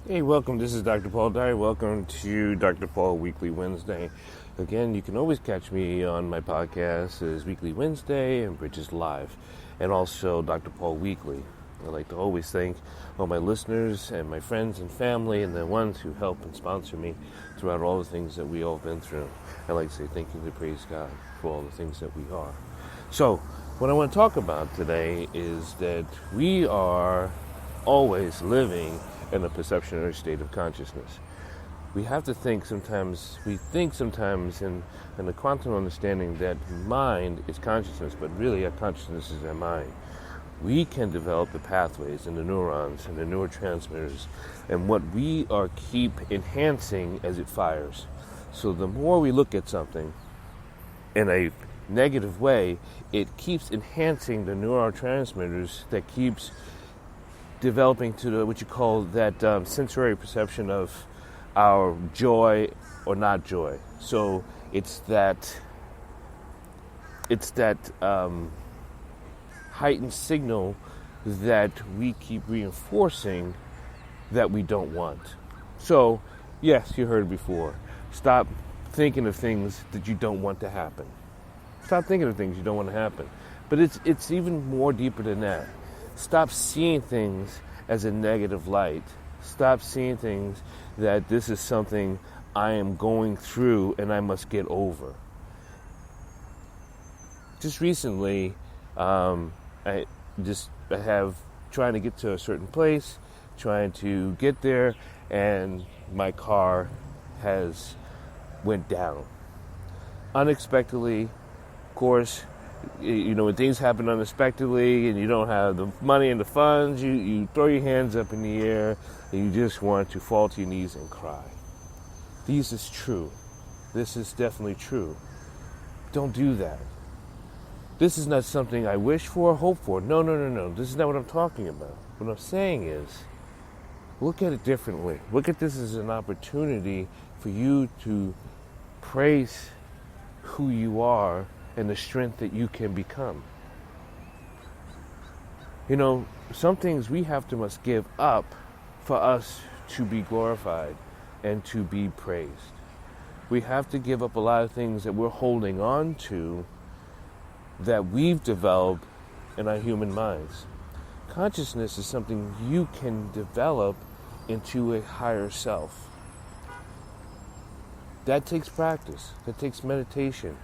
Hey, welcome. This is Dr. Paul Dyer. Welcome to Dr. Paul Weekly Wednesday. Again, you can always catch me on my podcast as Weekly Wednesday and Bridges Live, and also Dr. Paul Weekly. I'd like to always thank all my listeners and my friends and family and the ones who help and sponsor me throughout all the things that we all been through. I'd like to say thank you and praise God for all the things that we are. So, what I want to talk about today is that we are always living in a perceptionary state of consciousness. We have to think sometimes in the quantum understanding that mind is consciousness, but really our consciousness is our mind. We can develop the pathways and the neurons and the neurotransmitters and what we are keep enhancing as it fires. So the more we look at something in a negative way, it keeps enhancing the neurotransmitters that keeps developing to what you call that sensory perception of our joy or not joy. So it's that heightened signal that we keep reinforcing that we don't want. So yes, you heard it before. Stop thinking of things that you don't want to happen. Stop thinking of things you don't want to happen. But it's even more deeper than that. Stop seeing things as a negative light. Stop seeing things that this is something I am going through and I must get over. Just recently, I have trying to get to a certain place, trying to get there, and my car has went down. Unexpectedly, of course. You know, when things happen unexpectedly and you don't have the money and the funds, you throw your hands up in the air and you just want to fall to your knees and cry. This is true. This is definitely true. Don't do that. This is not something I wish for, hope for. No. This is not what I'm talking about. What I'm saying is, look at it differently. Look at this as an opportunity for you to praise who you are and the strength that you can become. You know, some things we must give up for us to be glorified and to be praised. We have to give up a lot of things that we're holding on to that we've developed in our human minds. Consciousness is something you can develop into a higher self. That takes practice. That takes meditation.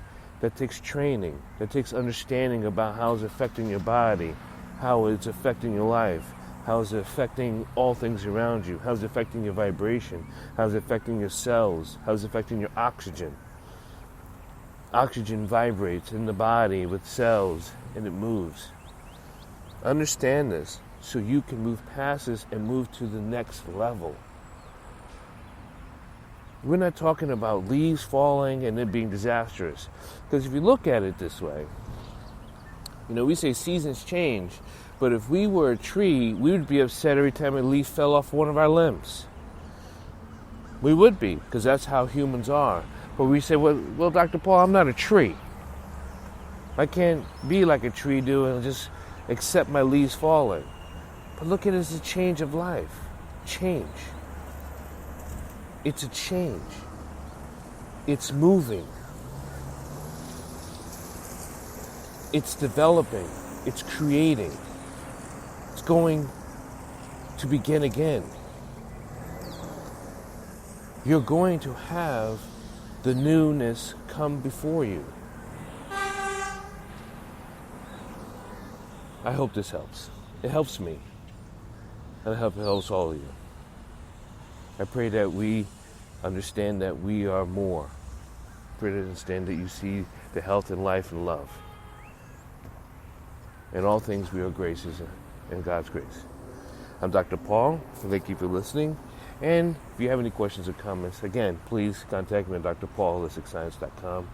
That takes training. That takes understanding about how it's affecting your body, how it's affecting your life, how it's affecting all things around you, how it's affecting your vibration, how it's affecting your cells, how it's affecting your oxygen. Oxygen vibrates in the body with cells and it moves. Understand this so you can move past this and move to the next level. We're not talking about leaves falling and it being disastrous. Because if you look at it this way, you know, we say seasons change, but if we were a tree, we would be upset every time a leaf fell off one of our limbs. We would be, because that's how humans are. But we say, well, Dr. Paul, I'm not a tree. I can't be like a tree do and just accept my leaves falling. But look at it as a change of life. Change. It's a change. It's moving. It's developing. It's creating. It's going to begin again. You're going to have the newness come before you. I hope this helps. It helps me. And I hope it helps all of you. I pray that we understand that we are more. I pray to understand that you see the health and life and love. In all things we are graces in God's grace. I'm Dr. Paul. Thank you for listening. And if you have any questions or comments, again, please contact me at drpaul@holisticscience.com.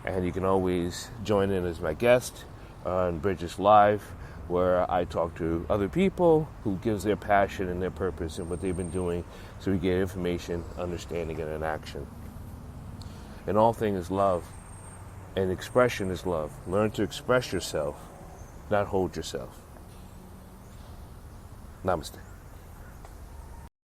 And you can always join in as my guest on Bridges Live, where I talk to other people who gives their passion and their purpose and what they've been doing, so we get information, understanding, and an action. And all things is love, and expression is love. Learn to express yourself, not hold yourself. Namaste.